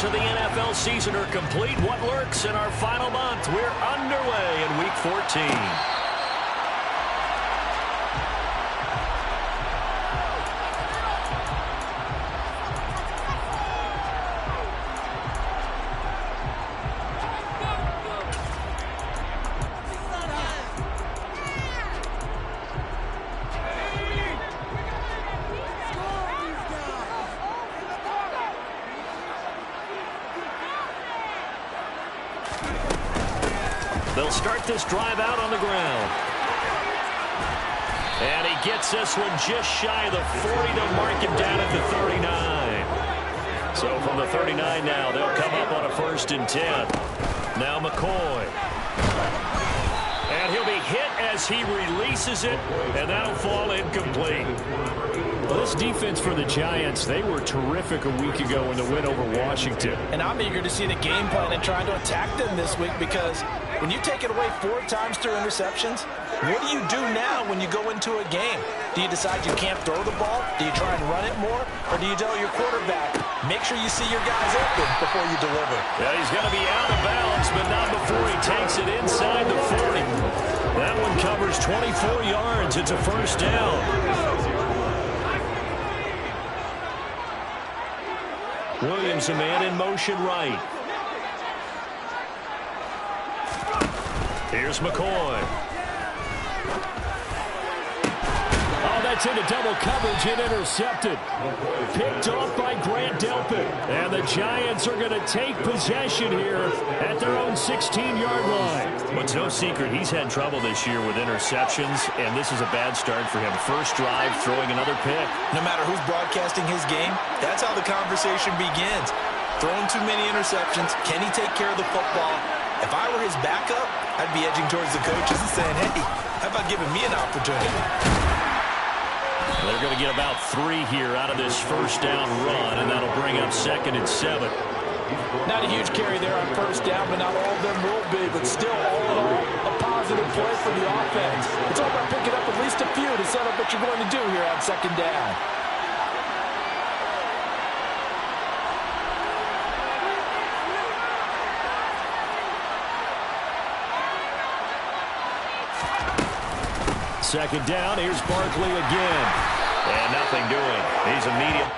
games of the NFL season are complete. What lurks in our final month? We're underway in Week 14. They'll start this drive out on the ground. And he gets this one just shy of the 40 to mark him down at the 39. So from the 39 now, they'll come up on a 1st and 10. Now McCoy. And he'll be hit as he releases it, and that'll fall incomplete. Well, this defense for the Giants, they were terrific a week ago in the win over Washington. And I'm eager to see the game plan and trying to attack them this week, because when you take it away 4 times through interceptions, what do you do now when you go into a game? Do you decide you can't throw the ball? Do you try and run it more? Or do you tell your quarterback, make sure you see your guys open before you deliver? Yeah, he's going to be out of bounds, but not before he takes it inside the 40. That one covers 24 yards. It's a 1st down. Williams, a man in motion right. Here's McCoy. Oh, that's into double coverage and intercepted. Picked off by Grant Delpit. And the Giants are going to take possession here at their own 16-yard line. Well, it's no secret he's had trouble this year with interceptions, and this is a bad start for him. First drive, throwing another pick. No matter who's broadcasting his game, that's how the conversation begins. Throwing too many interceptions. Can he take care of the football? If I were his backup, I'd be edging towards the coaches and saying, hey, how about giving me an opportunity? They're going to get about 3 here out of this 1st down run, and that'll bring up 2nd and 7. Not a huge carry there on 1st down, but not all of them will be. But still, all in all, a positive play for the offense. It's all about picking up at least a few to set up what you're going to do here on 2nd down. Second down, here's Barkley again. And nothing doing. He's immediate.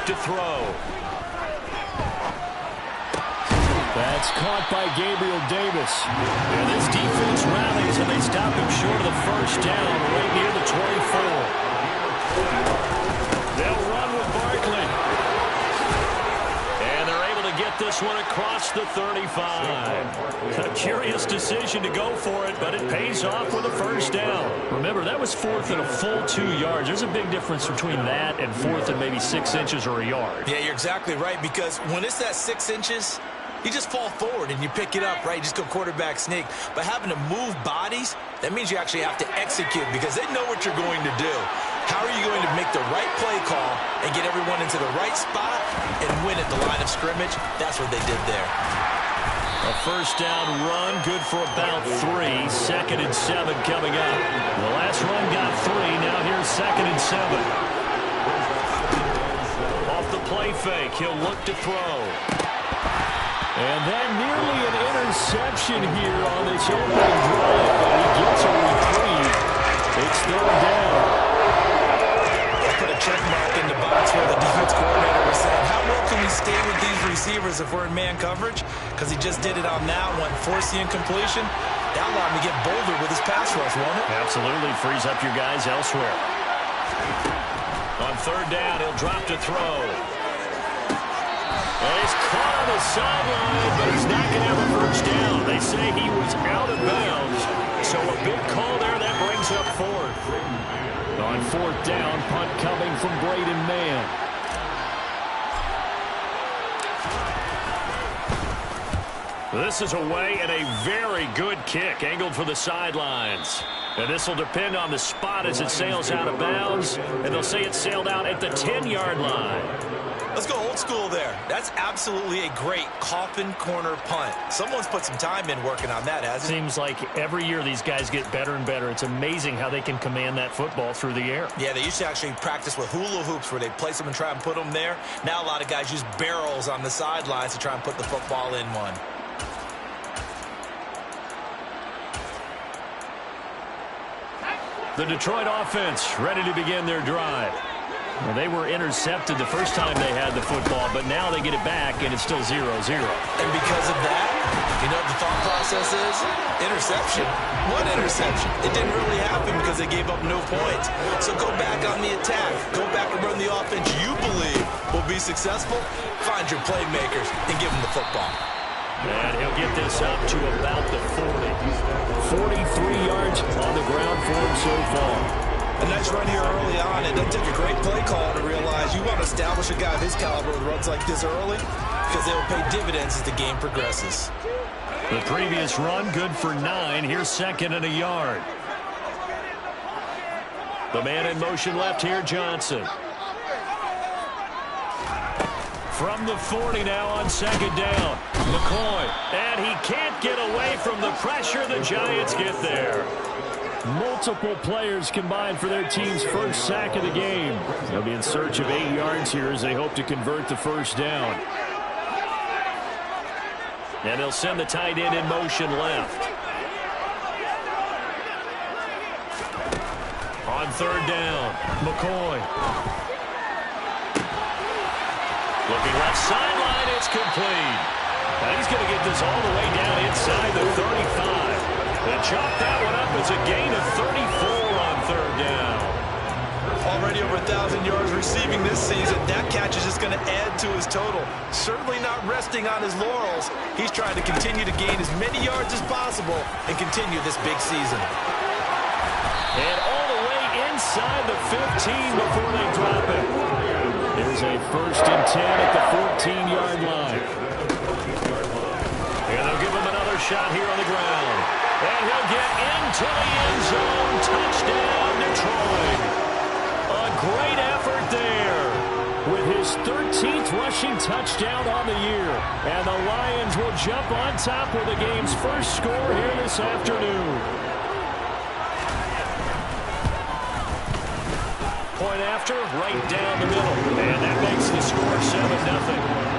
back to throw. That's caught by Gabriel Davis. And this defense rallies, and they stop him short of the first down right near the 24. They'll run with Barkley. And they're able to get this one across the 35. A curious decision to go for it, but it pays off with a first down. Remember, that was fourth and a full 2 yards. There's a big difference between that and fourth and maybe 6 inches or a yard. Yeah, you're exactly right, because when it's that 6 inches, you just fall forward and you pick it up, right? You just go quarterback sneak. But having to move bodies, that means you actually have to execute because they know what you're going to do. How are you going to make the right play call and get everyone into the right spot and win at the line of scrimmage? That's what they did there. A first down run, good for about 3. 2nd and 7 coming up. The last run got 3. Now here's 2nd and 7. Off the play fake, he'll look to throw. And then nearly an interception here on this opening drive, but he gets a reprieve. It's 3rd down. I put a check mark in the box where the defense coordinator was saying, how well can we stay with these receivers if we're in man coverage? Because he just did it on that one, forced the incompletion. That allowed him to get bolder with his pass rush, won't it? Absolutely, frees up your guys elsewhere. On 3rd down, he'll drop to throw. And he's caught on the sideline, but he's not going to have a first down. They say he was out of bounds. So a big call there, that brings up 4th. On 4th down, punt coming from Braden Mann. This is away and a very good kick, angled for the sidelines. And this will depend on the spot as it sails out of bounds. And they'll say it sailed out at the 10-yard line. Let's go old school there. That's absolutely a great coffin corner punt. Someone's put some time in working on that, hasn't it? Seems like every year these guys get better and better. It's amazing how they can command that football through the air. Yeah, they used to actually practice with hula hoops where they place them and try and put them there. Now a lot of guys use barrels on the sidelines to try and put the football in one. The Detroit offense ready to begin their drive. Well, they were intercepted the first time they had the football, but now they get it back, and it's still 0-0. And because of that, you know what the thought process is? Interception. What interception? It didn't really happen because they gave up no points. So go back on the attack. Go back and run the offense you believe will be successful. Find your playmakers and give them the football. And he'll get this up to about the 40. 43 yards on the ground for him so far. A nice run here early on. It doesn't take a great play call to realize you want to establish a guy of his caliber with runs like this early because they will pay dividends as the game progresses. The previous run, good for 9. Here's 2nd and a yard. The man in motion left here, Johnson. From the 40 now on 2nd down. McCoy. And he can't get away from the pressure. The Giants get there. Multiple players combined for their team's first sack of the game. They'll be in search of 8 yards here as they hope to convert the first down. And they'll send the tight end in motion left. On 3rd down, McCoy. Looking left sideline, it's complete. Now he's going to get this all the way down inside the 35. And chop that one up as a gain of 34 on 3rd down. Already over 1,000 yards receiving this season. That catch is just going to add to his total. Certainly not resting on his laurels. He's trying to continue to gain as many yards as possible and continue this big season. And all the way inside the 15 before they drop it. There's a 1st and 10 at the 14-yard line. And they'll give him another shot here on the ground. And he'll get into the end zone. Touchdown, Detroit. A great effort there. With his 13th rushing touchdown on the year. And the Lions will jump on top with the game's first score here this afternoon. Point after, right down the middle. And that makes the score 7-0.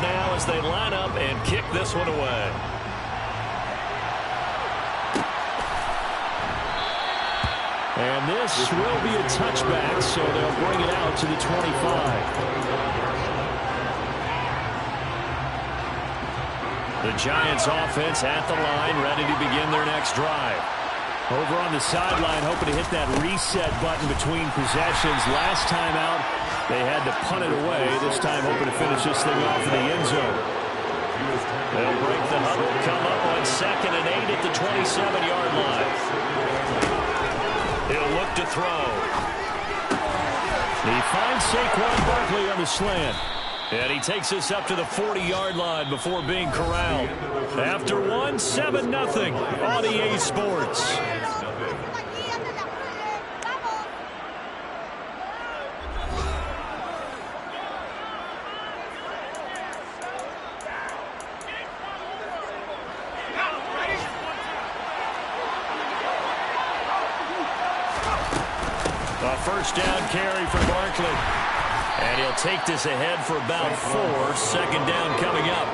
Now as they line up and kick this one away. And this will be a touchback, so they'll bring it out to the 25. The Giants offense at the line, ready to begin their next drive. Over on the sideline, hoping to hit that reset button between possessions. Last time out, they had to punt it away. This time, hoping to finish this thing off in the end zone. They'll break the huddle, come up on 2nd and 8 at the 27-yard line. He'll look to throw. He finds Saquon Barkley on the slant. And he takes us up to the 40-yard line before being corralled. After one, 7-0 on EA Sports. A first down carry for Barkley. And he'll take this ahead for about 4. 2nd down coming up.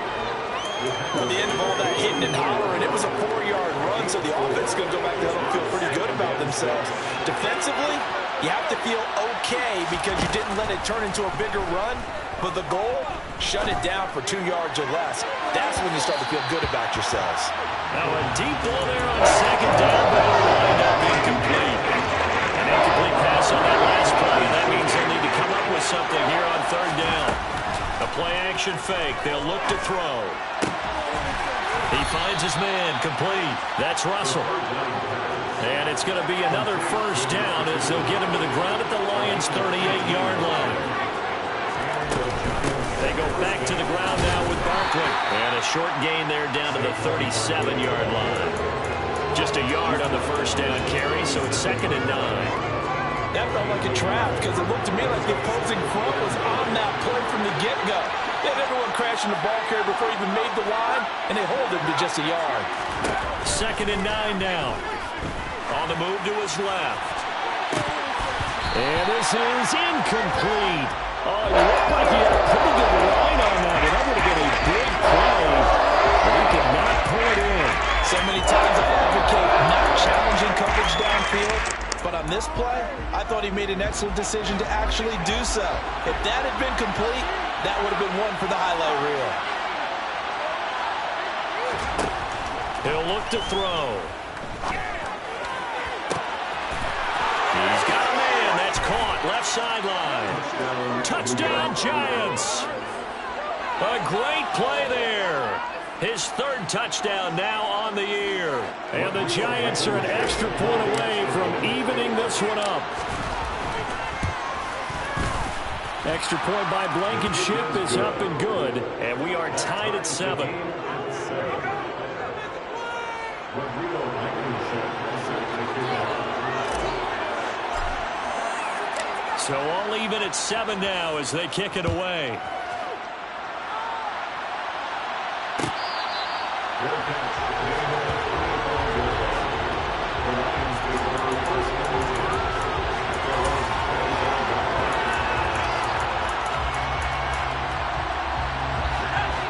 Well, the end of all that hitting and hollering, it was a 4-yard run, so the offense is going to go back there and feel pretty good about themselves. Defensively, you have to feel okay because you didn't let it turn into a bigger run. But the goal, shut it down for 2 yards or less. That's when you start to feel good about yourselves. Now a deep ball there on 2nd down, but it'll wind up incomplete. An incomplete pass on that last play, and that means they'll need to come up with something here on 3rd down. A play-action fake. They'll look to throw. He finds his man, complete. That's Russell. And it's going to be another first down as they'll get him to the ground at the Lions' 38-yard line. They go back to the ground now with Barkley. And a short gain there down to the 37-yard line. Just a yard on the first down carry, so it's 2nd and 9. That felt like a trap because it looked to me like the opposing front was on that play from the get-go. They had everyone crashing the ball carrier before he even made the line, and they hold him to just a yard. 2nd and 9 now. On the move to his left. And this is incomplete. Oh, it looked like he had a pretty good line on that, and that would have been a big play, but he could not pull it in. So many times I advocate not challenging coverage downfield, but on this play, I thought he made an excellent decision to actually do so. If that had been complete, that would have been one for the highlight reel. He'll look to throw. He's got a man. That's caught. Left sideline. Touchdown, Giants. A great play there. His 3rd touchdown now on the year. And the Giants are an extra point away from evening this one up. Extra point by Blankenship is up and good. And we are tied at 7. So all even at 7 now as they kick it away.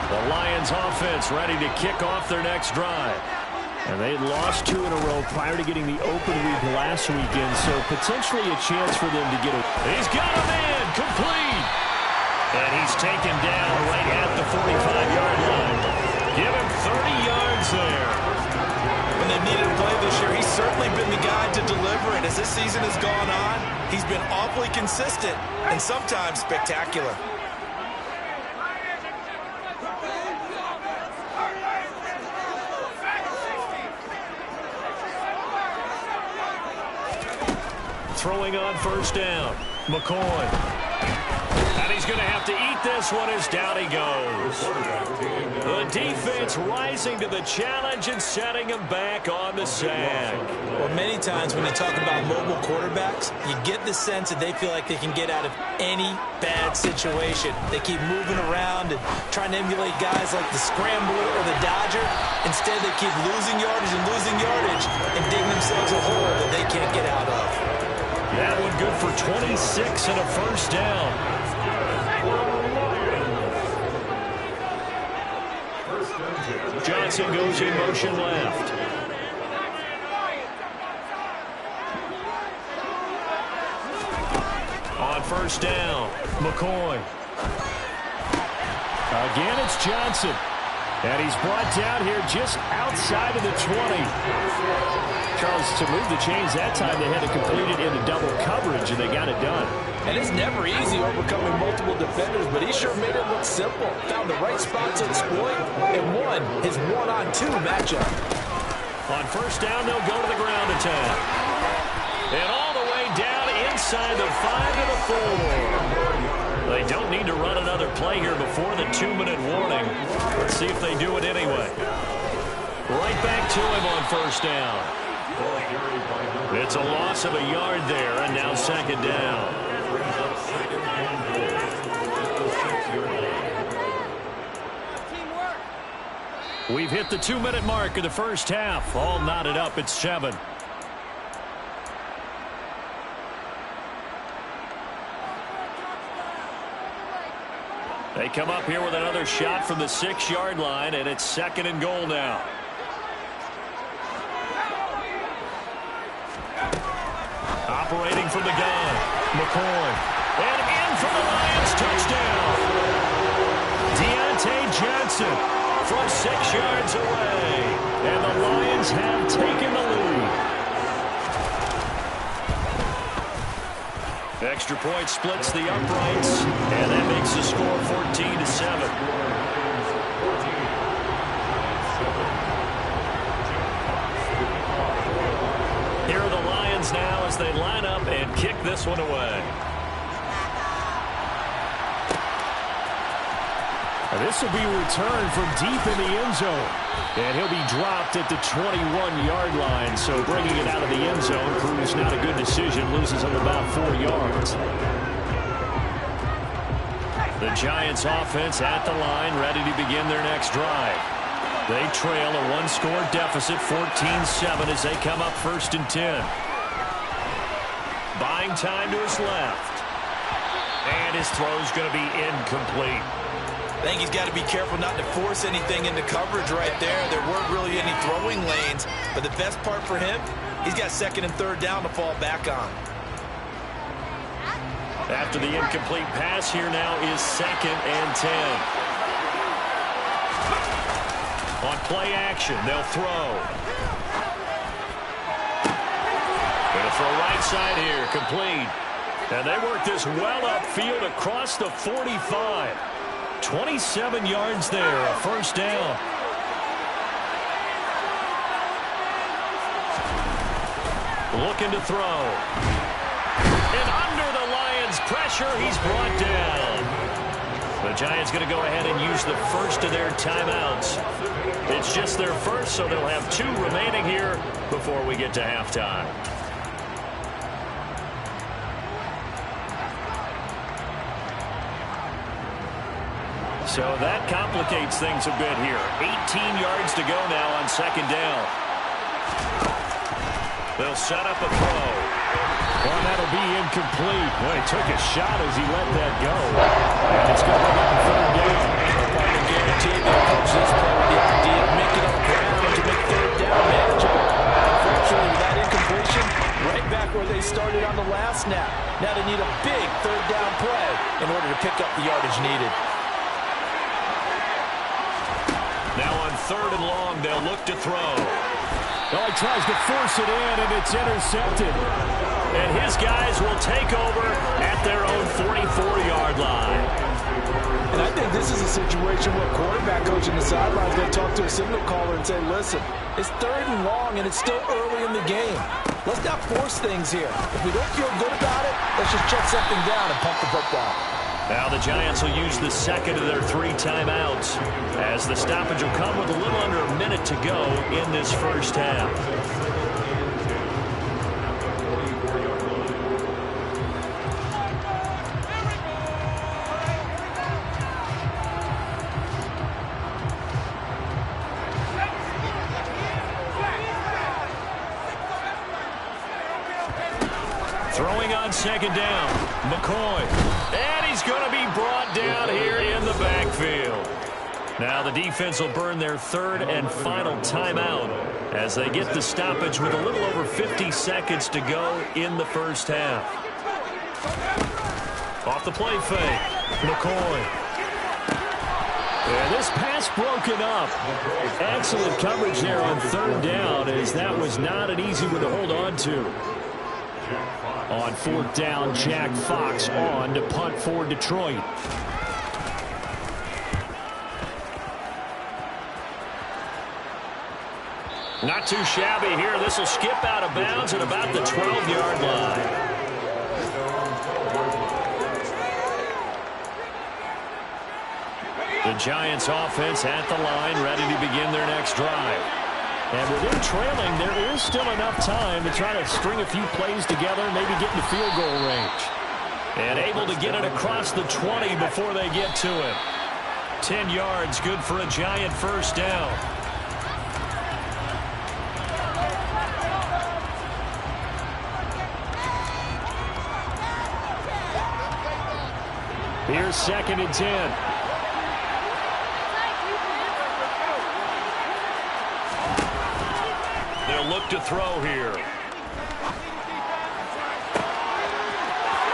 The Lions offense ready to kick off their next drive. And they had lost 2 in a row prior to getting the open week last weekend, so potentially a chance for them to get a... He's got a man, complete. And he's taken down right at the 45-yard line. Give him 30 yards there. When they needed a play this year, he's certainly been the guy to deliver it. As this season has gone on, he's been awfully consistent and sometimes spectacular. Throwing on first down. McCoy. And he's going to have to eat this one as down he goes. The defense rising to the challenge and setting him back on the sack. Well, many times when you talk about mobile quarterbacks, you get the sense that they feel like they can get out of any bad situation. They keep moving around and trying to emulate guys like the Scrambler or the Dodger. Instead, they keep losing yardage and digging themselves a hole that they can't get out of. That one good for 26 and a first down. Johnson goes in motion left. first down. McCoy. Again, it's Johnson. And he's brought down here just outside of the 20. Charles, to move the chains that time, they had to complete it into double coverage, and they got it done. And it's never easy overcoming multiple defenders, but he sure made it look simple. Found the right spot to exploit and won his one-on-two matchup. On first down, they'll go to the ground attack. And all the way down inside the 5 to the 4. They don't need to run another play here before the 2-minute warning. Let's see if they do it anyway. Right back to him on first down. It's a loss of a yard there, and now second down. We've hit the 2-minute mark of the first half. All knotted up at 7. They come up here with another shot from the 6-yard line, and it's second and goal now. Operating from the gun, McCoy. And in for the Lions, touchdown. Deontay Johnson from 6 yards away. And the Lions have taken the lead. Extra point splits the uprights, and that makes the score 14-7. Here are the Lions now as they line up and kick this one away. This will be returned from deep in the end zone. And he'll be dropped at the 21-yard line. So bringing it out of the end zone proves not a good decision. Loses him about 4 yards. The Giants offense at the line, ready to begin their next drive. They trail a 1-score deficit, 14-7, as they come up 1st and 10. Buying time to his left. And his throw's going to be incomplete. I think he's got to be careful not to force anything into coverage right there. There weren't really any throwing lanes, but the best part for him, he's got 2nd and 3rd down to fall back on. After the incomplete pass, here now is 2nd and 10. On play action, they'll throw. Going to throw right side here, complete. And they work this well upfield across the 45. 27 yards there, a 1st down. Looking to throw. And under the Lions' pressure, he's brought down. The Giants going to go ahead and use the first of their timeouts. It's just their first, so they'll have 2 remaining here before we get to halftime. So that complicates things a bit here. 18 yards to go now on 2nd down. They'll set up a throw. Well, that'll be incomplete. Well, he took a shot as he let that go. And it's going to bring up a 3rd down. I guarantee they approach this play with the idea of making up ground to make 3rd down manageable. Unfortunately, with that incompletion, right back where they started on the last snap. Now they need a big 3rd down play in order to pick up the yardage needed. Now on 3rd and long, they'll look to throw. Well, he tries to force it in, and it's intercepted. And his guys will take over at their own 44-yard line. And I think this is a situation where a quarterback coach in the sidelines going to talk to a signal caller and say, listen, it's 3rd and long, and it's still early in the game. Let's not force things here. If we don't feel good about it, let's just check something down and pump the football. Now the Giants will use the 2nd of their 3 timeouts, as the stoppage will come with a little under a minute to go in this first half. Throwing on 2nd down, McCoy. And he's going to be brought down here in the backfield. Now the defense will burn their 3rd and final timeout as they get the stoppage with a little over 50 seconds to go in the first half. Off the play fake. McCoy. And this pass broken up. Excellent coverage there on third down, as that was not an easy one to hold on to. On fourth down, Jack Fox on to punt for Detroit. Not too shabby here. This will skip out of bounds at about the 12-yard line. The Giants offense at the line, ready to begin their next drive. And with them trailing, there is still enough time to try to string a few plays together, maybe get into field goal range. And able to get it across the 20 before they get to it. 10 yards, good for a Giant first down. Here's 2nd and 10. They'll look to throw here.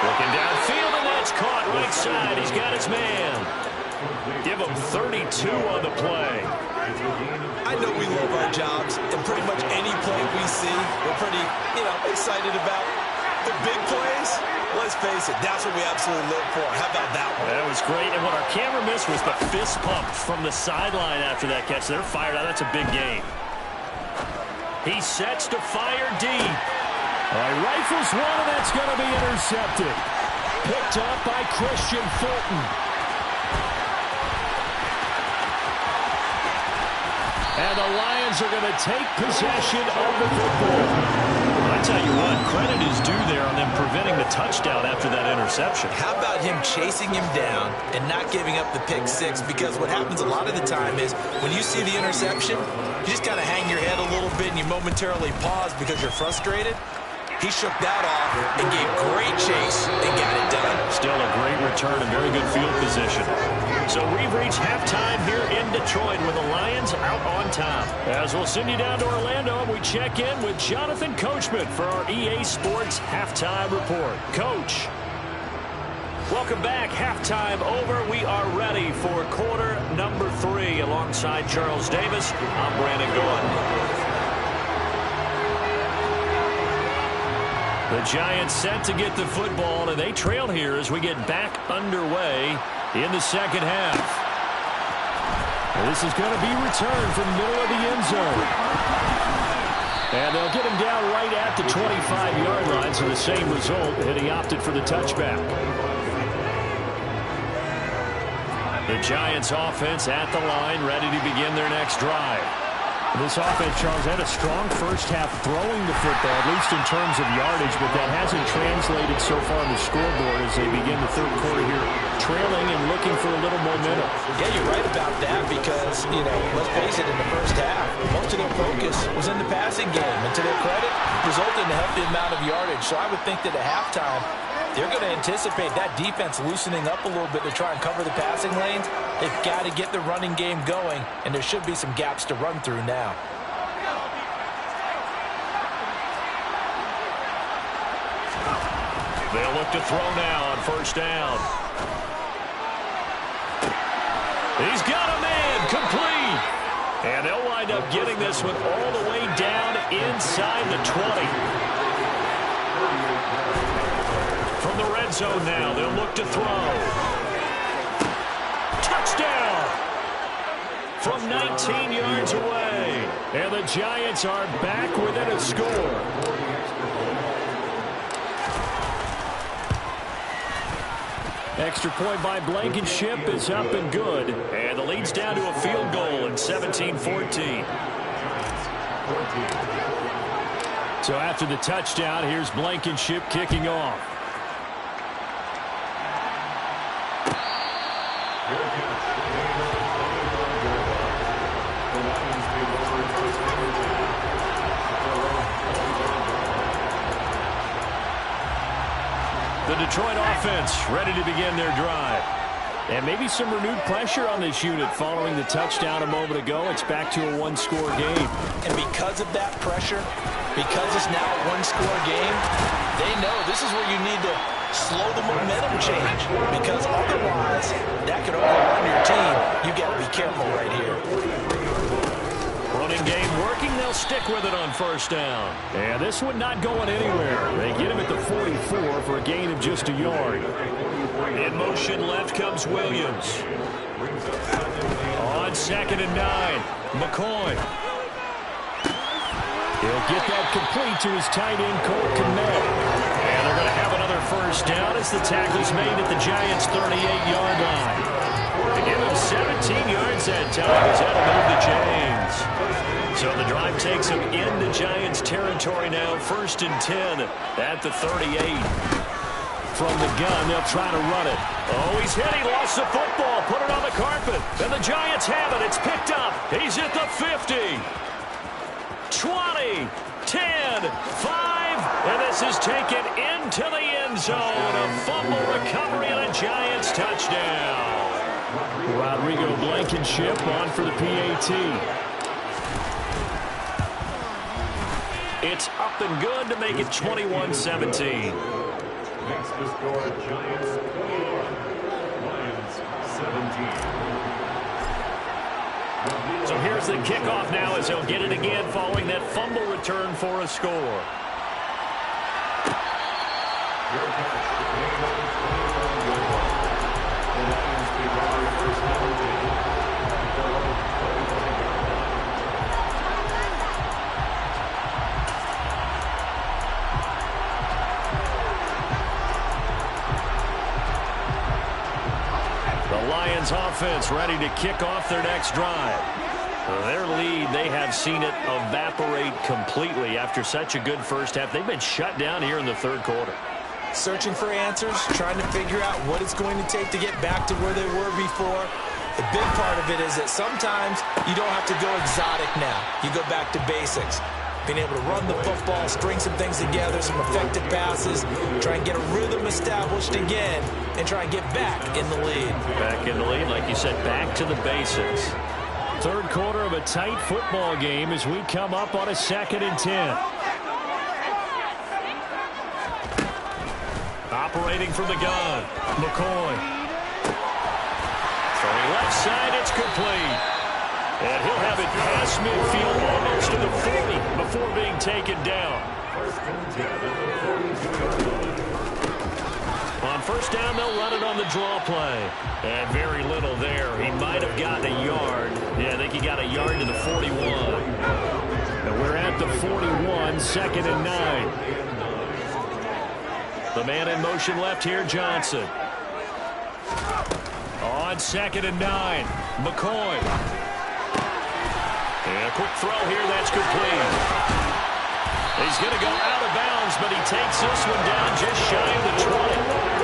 Looking downfield, and that's caught right side. He's got his man. Give him 32 on the play. I know we love our jobs, and pretty much any play we see, we're pretty, excited about. The big plays, let's face it, that's what we absolutely live for. How about that one? That was great, and what our camera missed was the fist pump from the sideline after that catch. They're fired out. That's a big game. He sets to fire deep. Rifles one, and that's going to be intercepted. Picked up by Christian Fulton. And the Lions are going to take possession of the football. I tell you what, credit is due there on them preventing the touchdown after that interception. How about him chasing him down and not giving up the pick six? Because what happens a lot of the time is when you see the interception, you just kind of hang your head a little bit and you momentarily pause because you're frustrated. He shook that off and gave great chase and got it done. Still a great return and very good field position. So we've reached halftime here in Detroit with the Lions out on top. As we'll send you down to Orlando, we check in with Jonathan Coachman for our EA Sports Halftime Report. Coach. Welcome back. Halftime over. We are ready for quarter number 3 alongside Charles Davis. I'm Brandon Gaudin. The Giants set to get the football, and they trail here as we get back underway in the second half. And this is going to be returned from the middle of the end zone. And they'll get him down right at the 25-yard line, so the same result, and he opted for the touchback. The Giants offense at the line, ready to begin their next drive. This offense, Charles, had a strong first half throwing the football, at least in terms of yardage, but that hasn't translated so far on the scoreboard as they begin the third quarter here, trailing and looking for a little momentum. Yeah, you're right about that because, let's face it, in the first half, most of their focus was in the passing game. And to their credit, resulted in a healthy amount of yardage. So I would think that at halftime, they're going to anticipate that defense loosening up a little bit to try and cover the passing lanes. They've got to get the running game going, and there should be some gaps to run through now. They'll look to throw now on first down. He's got a man complete. And they'll wind up getting this one all the way down inside the 20. From the red zone now, they'll look to throw. Touchdown! From 19 yards away. And the Giants are back within a score. Extra point by Blankenship is up and good. And the lead's down to a field goal at 17-14. So after the touchdown, here's Blankenship kicking off. The Detroit offense ready to begin their drive. And maybe some renewed pressure on this unit following the touchdown a moment ago. It's back to a one-score game. And because of that pressure, because it's now a one-score game, they know this is where you need to slow the momentum change, because otherwise that could overrun your team. You got to be careful right here. Running game working. They'll stick with it on first down. And this one not going anywhere. They get him at the 44 for a gain of just a yard. In motion left comes Williams. On 2nd and 9, McCoy. He'll get that complete to his tight end, Cole Kmet. And they're going to have another first down as the tackle's made at the Giants' 38-yard line. To give him 17 yards that time as that'll move the chains. So the drive takes him into Giants territory now. 1st and 10 at the 38. From the gun, they'll try to run it. Oh, he's hit. He lost the football. Put it on the carpet. And the Giants have it. It's picked up. He's at the 50. 20, 10, 5, and this is taken into the end zone. A fumble recovery and a Giants touchdown. Rodrigo Blankenship on for the PAT. It's up and good to make it 21-17. Next to score, Giants 21, Lions 17. So here's the kickoff now as he'll get it again following that fumble return for a score. The Lions offense ready to kick off their next drive. Their lead, they have seen it evaporate completely after such a good first half. They've been shut down here in the third quarter. Searching for answers, trying to figure out what it's going to take to get back to where they were before. The big part of it is that sometimes you don't have to go exotic now. You go back to basics. Being able to run the football, string some things together, some effective passes, try and get a rhythm established again, and try and get back in the lead. Back in the lead, like you said, back to the basics. Third quarter of a tight football game as we come up on a 2nd and 10. Operating from the gun, McCoy. Throwing left side, it's complete. And he'll have it past midfield almost to the 40 before being taken down. On first down, they'll run it on the draw play. And very little there. He might have gotten a yard. Yeah, I think he got a yard to the 41. And we're at the 41, 2nd and 9. The man in motion left here, Johnson. On 2nd and 9, McCoy. And a quick throw here, that's complete. He's going to go out of bounds, but he takes this one down just shy of the 20.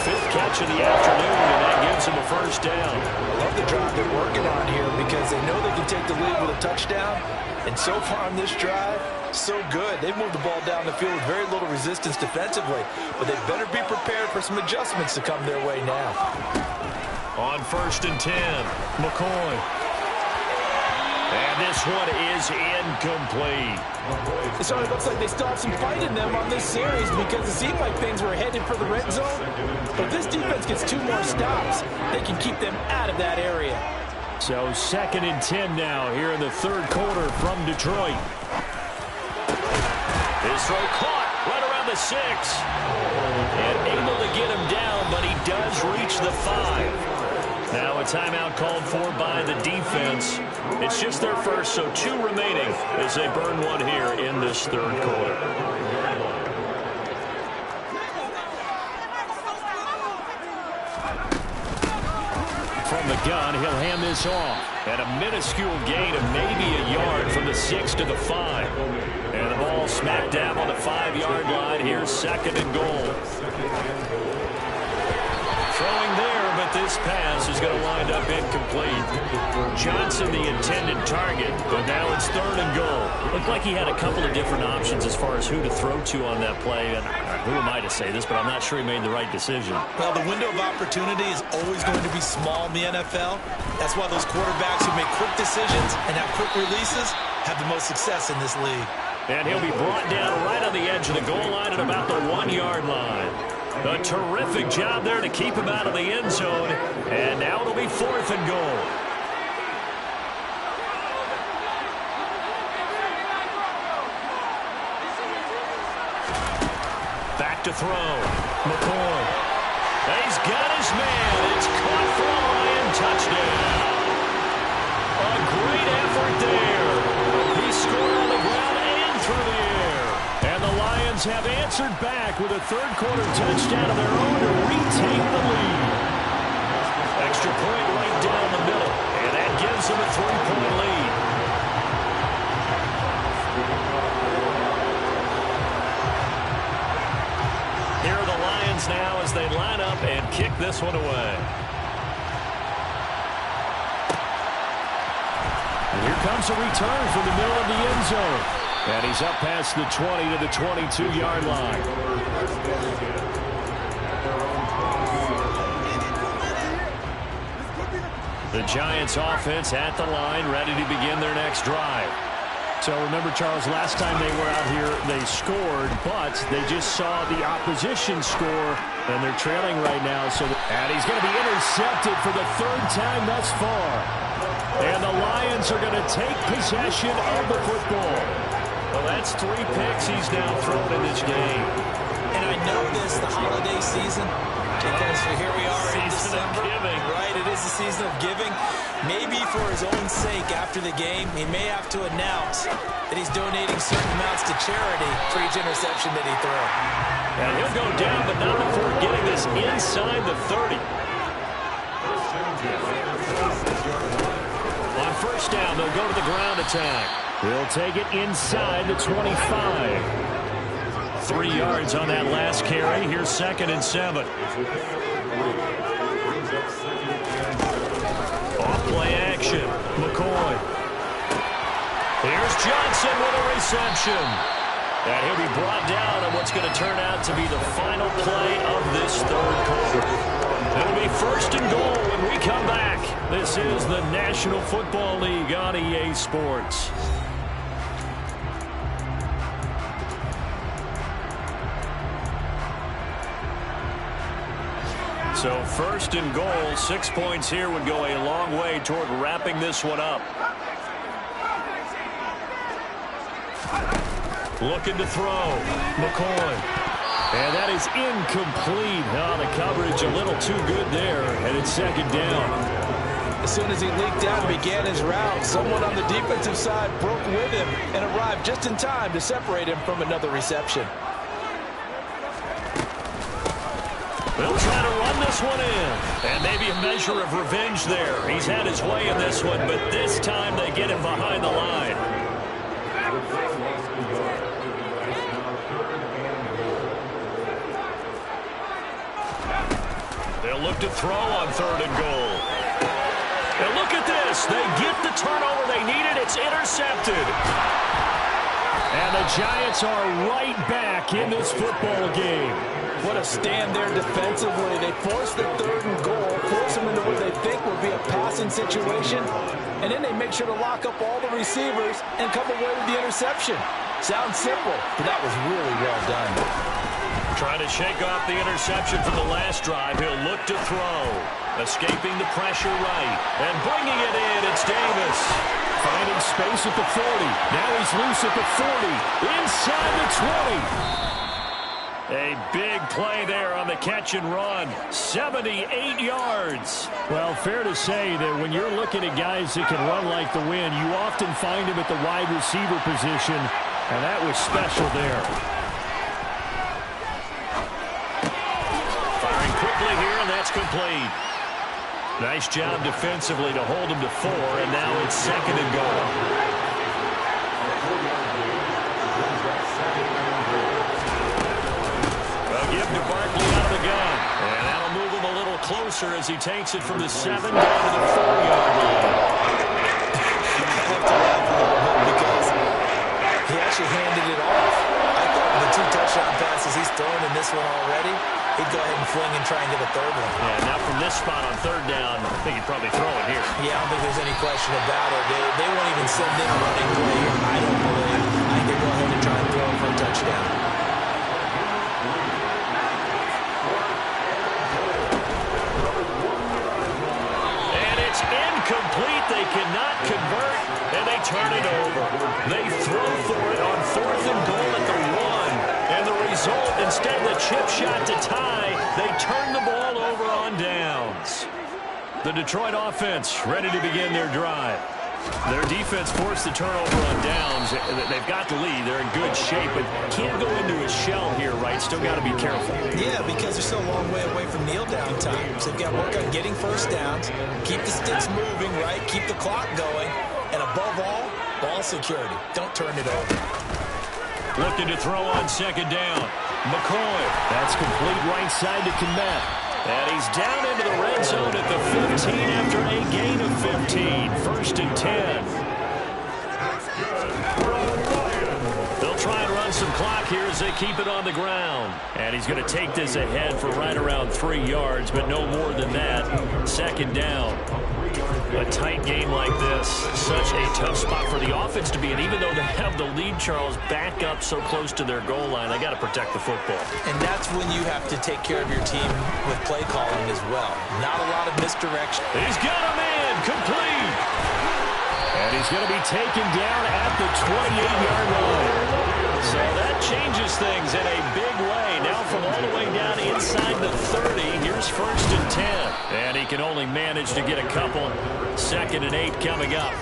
5th catch of the afternoon, and that gives him a first down. I love the drive they're working on here because they know they can take the lead with a touchdown. And so far on this drive, so good. They've moved the ball down the field with very little resistance defensively, but they better be prepared for some adjustments to come their way now. On 1st and 10, McCoy. And this one is incomplete. So it looks like they still have some fight in them on this series because it seemed like things were headed for the red zone. But this defense gets 2 more stops. They can keep them out of that area. So 2nd and 10 now here in the third quarter from Detroit. His throw caught right around the 6. And able to get him down, but he does reach the 5. Now a timeout called for by the defense. It's just their first, so 2 remaining as they burn one here in this third quarter. From the gun, he'll hand this off. And a minuscule gain of maybe a yard from the 6 to the 5. And the ball smack dab on the 5-yard line. Here's 2nd and goal. Throwing there, but this pass is going to wind up incomplete. Johnson, the intended target, but now it's 3rd and goal. Looked like he had a couple of different options as far as who to throw to on that play. And who am I to say this, but I'm not sure he made the right decision. Well, the window of opportunity is always going to be small in the NFL. That's why those quarterbacks who make quick decisions and have quick releases have the most success in this league. And he'll be brought down right on the edge of the goal line at about the 1-yard line. A terrific job there to keep him out of the end zone. And now it'll be 4th and goal. Back to throw. McCoy. He's got his man. It's caught for a Lion touchdown. A great effort there. He scored on the ground and through the air. And the Lions have answered back with a third-quarter touchdown of their own to retake the lead. Extra point right down the middle, and that gives them a 3-point lead. Here are the Lions now as they line up and kick this one away. And here comes a return from the middle of the end zone. And he's up past the 20 to the 22-yard line. The Giants offense at the line, ready to begin their next drive. So remember, Charles, last time they were out here, they scored, but they just saw the opposition score, and they're trailing right now. And he's going to be intercepted for the 3rd time thus far. And the Lions are going to take possession of the football. Well, that's 3 picks he's now thrown in this game. And I know this, the holiday season, because here we are in December. Right, it is the season of giving. Maybe for his own sake after the game, he may have to announce that he's donating certain amounts to charity for each interception that he throws. And he'll go down, but not before getting this inside the 30. On 1st down, they'll go to the ground attack. He'll take it inside the 25. 3 yards on that last carry. Here's 2nd and 7. Off-play action. McCoy. Here's Johnson with a reception. And he'll be brought down on what's going to turn out to be the final play of this 3rd quarter. It'll be 1st and goal when we come back. This is the National Football League on EA Sports. So 1st and goal, 6 points here would go a long way toward wrapping this one up. Looking to throw. McCoy. And that is incomplete. Oh, the coverage a little too good there, and it's 2nd down. As soon as he leaked out and began his route, someone on the defensive side broke with him and arrived just in time to separate him from another reception. They'll try to run this one in. And maybe a measure of revenge there. He's had his way in this one, but this time they get him behind the line. They'll look to throw on 3rd and goal. And look at this. They get the turnover they needed. It's intercepted. And the Giants are right back in this football game. What a stand there defensively. They force the 3rd and goal, force them into what they think will be a passing situation, and then they make sure to lock up all the receivers and come away with the interception. Sounds simple, but that was really well done. Trying to shake off the interception from the last drive. He'll look to throw. Escaping the pressure right. And bringing it in, it's Davis. Finding space at the 40. Now he's loose at the 40. Inside the 20. A big play there on the catch and run. 78 yards. Well, fair to say that when you're looking at guys that can run like the wind, you often find him at the wide receiver position, and that was special there. Firing quickly here, and that's complete. Nice job defensively to hold him to 4, and now it's 2nd and goal. Give to Barkley out of the gun. And that'll move him a little closer as he takes it from the 7 down to the 4-yard line. I have to laugh a little bit because he actually handed it off. I thought with the 2 touchdown passes he's thrown in this one already, he'd go ahead and fling and try and get a 3rd one. Yeah, now from this spot on 3rd down, I think he'd probably throw it here. Yeah, I don't think there's any question about it. They won't even send in a running play here, I don't believe. I think they go ahead and try and throw it for a touchdown. turn it over. They throw for it on 4th and goal at the 1. And the result, instead of the chip shot to tie, they turn the ball over on downs. The Detroit offense ready to begin their drive. Their defense forced the turnover on downs. They've got the lead. They're in good shape, but can't go into a shell here, right? Still got to be careful. Yeah, because they're still a long way away from kneel down time. So they've got to work on getting first downs, keep the sticks moving, right? Keep the clock going. And above all, ball security. Don't turn it over. Looking to throw on 2nd down. McCoy. That's complete right side to Kmet. And he's down into the red zone at the 15 after a gain of 15. 1st and 10. They'll try and run some clock here as they keep it on the ground. And he's going to take this ahead for right around 3 yards, but no more than that. 2nd down. A tight game like this, such a tough spot for the offense to be in. Even though they have the lead, Charles, back up so close to their goal line, they got to protect the football. And that's when you have to take care of your team with play calling as well. Not a lot of misdirection. He's got a man complete. And he's going to be taken down at the 28-yard line. So that changes things in a big way. Now from all the way down inside the 30, here's 1st and 10. And he can only manage to get a couple. 2nd and 8 coming up.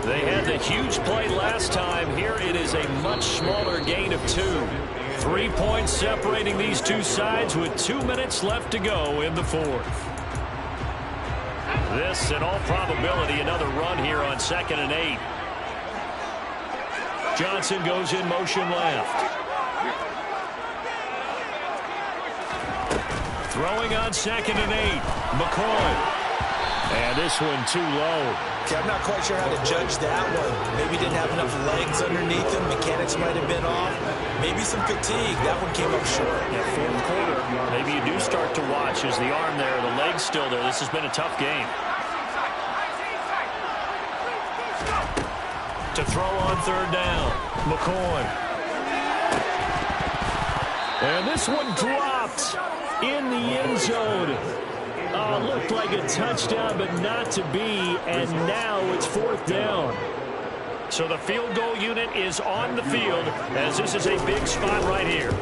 They had the huge play last time. Here it is a much smaller gain of 2. 3 points separating these two sides with 2 minutes left to go in the 4th. This, in all probability, another run here on 2nd and 8. Johnson goes in motion left. Throwing on 2nd and 8. McCoy. And this one too low. Okay, I'm not quite sure how to judge that one. Maybe didn't have enough legs underneath him. Mechanics might have been off. Maybe some fatigue. That one came up short. Yeah, 4th quarter. Maybe you do start to watch as the arm there, the leg's still there. This has been a tough game. To throw on 3rd down. McCoy. And this one dropped in the end zone. Looked like a touchdown, but not to be. And now it's 4th down. So the field goal unit is on the field as this is a big spot right here.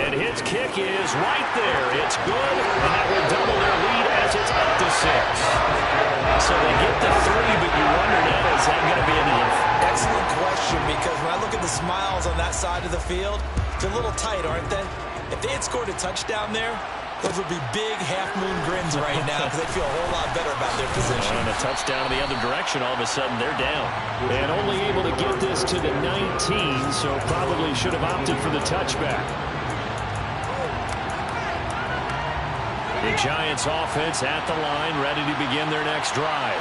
And his kick is right there. It's good, and that will double their lead as it's up to 6. So they get to 3, but you wonder now, is that going to be enough? Excellent question, because when I look at the smiles on that side of the field, they're a little tight, aren't they? If they had scored a touchdown there, those would be big half-moon grins right now because they feel a whole lot better about their position. And a touchdown in the other direction, all of a sudden they're down. And only able to get this to the 19, so probably should have opted for the touchback. The Giants offense at the line, ready to begin their next drive.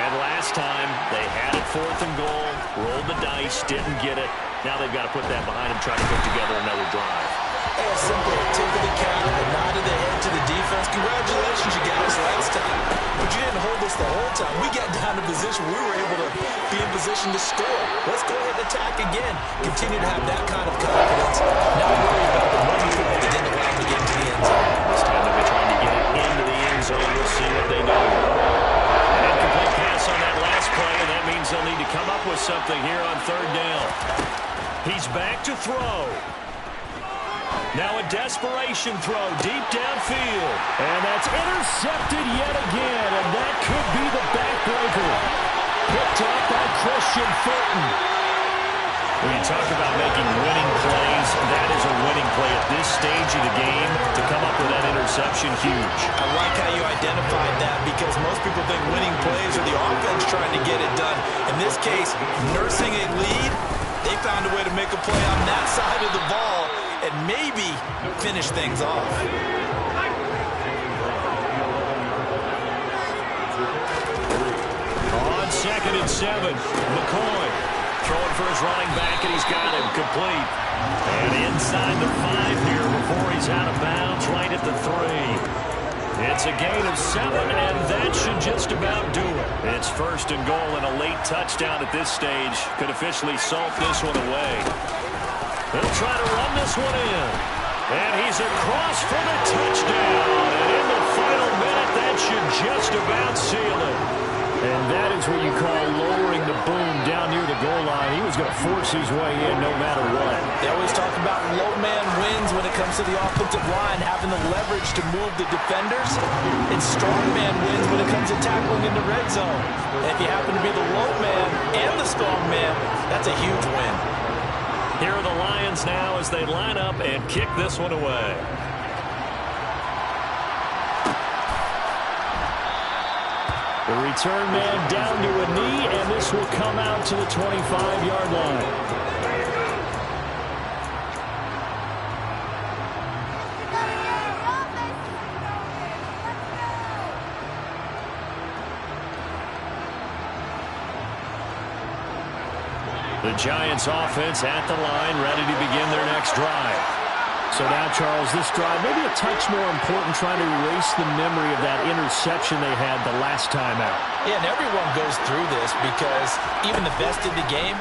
And last time, they had it 4th and goal, rolled the dice, didn't get it. Now they've got to put that behind them, try to put together another drive. A simple tip of the cap, a nod of the head to the defense. Congratulations, you got us last time. But you didn't hold us the whole time. We got down to position. We were able to be in position to score. Let's go ahead and attack again. Continue to have that kind of confidence. Not worry about the one thing that didn't allow them to get into the end zone. This time they'll be trying to get it into the end zone. We'll see what they do. An incomplete pass on that last play, and that means they'll need to come up with something here on 3rd down. He's back to throw. Now a desperation throw deep downfield. And that's intercepted yet again, and that could be the backbreaker. Picked up by Christian Fulton. When you talk about making winning plays, that is a winning play at this stage of the game. To come up with that interception, huge. I like how you identified that because most people think winning plays are the offense trying to get it done. In this case, nursing a lead, they found a way to make a play on that side of the ball and maybe finish things off. On 2nd and 7, McCoy throwing for his running back, and he's got him complete. And inside the 5 here before he's out of bounds, right at the 3. It's a gain of 7, and that should just about do it. It's 1st and goal, and a late touchdown at this stage could officially salt this one away. They'll try to run this one in. And he's across for the touchdown. And in the final minute, that should just about seal it. And that is what you call low goal line. He was going to force his way in no matter what. They always talk about low man wins when it comes to the offensive line, having the leverage to move the defenders. And strong man wins when it comes to tackling in the red zone. And if you happen to be the low man and the strong man, that's a huge win. Here are the Lions now as they line up and kick this one away. The return man down to a knee, and this will come out to the 25-yard line. The Giants offense at the line, ready to begin their next drive. So now, Charles, this drive maybe a touch more important, trying to erase the memory of that interception they had the last time out. Yeah, and everyone goes through this because even the best in the game,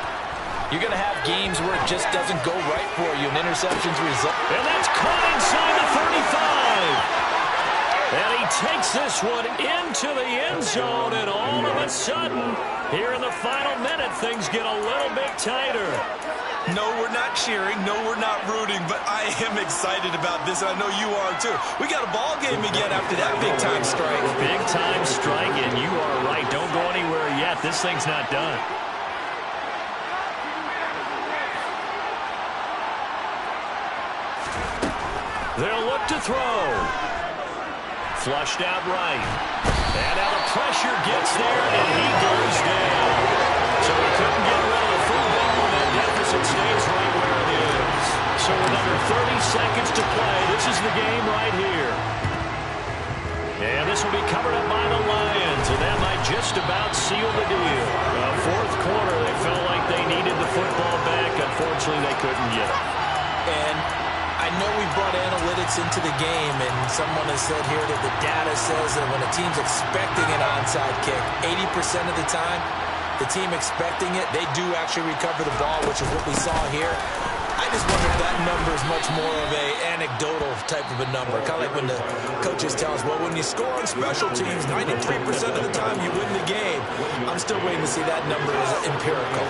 you're going to have games where it just doesn't go right for you, and interceptions result. And that's caught inside the 35. And he takes this one into the end zone, and all of a sudden, here in the final minute, things get a little bit tighter. No, we're not cheering. No, we're not rooting, but I am excited about this, and I know you are too. We got a ball game again after that big-time strike. Big-time strike, and you are right. Don't go anywhere yet. This thing's not done. They'll look to throw. Flushed out right. And now the pressure gets there, and he goes down. So he couldn't get rid of the fullback when that deficit stays right where it is. So with under 30 seconds to play, this is the game right here. And this will be covered up by the Lions, and that might just about seal the deal. Fourth quarter, they felt like they needed the football back. Unfortunately, they couldn't get it. And I know we brought analytics into the game, and someone has said here that the data says that when a team's expecting an onside kick, 80% of the time, the team expecting it, they do actually recover the ball, which is what we saw here. I just wonder if that number is much more of a anecdotal type of a number. Kind of like when the coaches tell us, well, when you score on special teams, 93% of the time you win the game. I'm still waiting to see that number as empirical.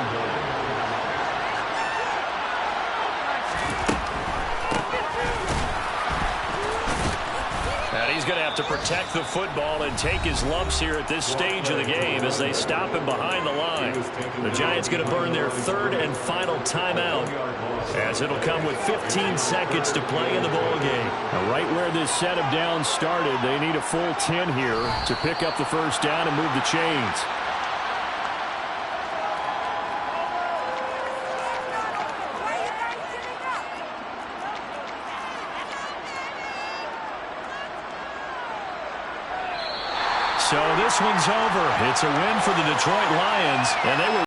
And he's going to have to protect the football and take his lumps here at this stage of the game as they stop him behind the line. The Giants going to burn their third and final timeout as it'll come with 15 seconds to play in the ball game. Now, right where this set of downs started, they need a full 10 here to pick up the first down and move the chains. So this one's over. It's a win for the Detroit Lions, and they were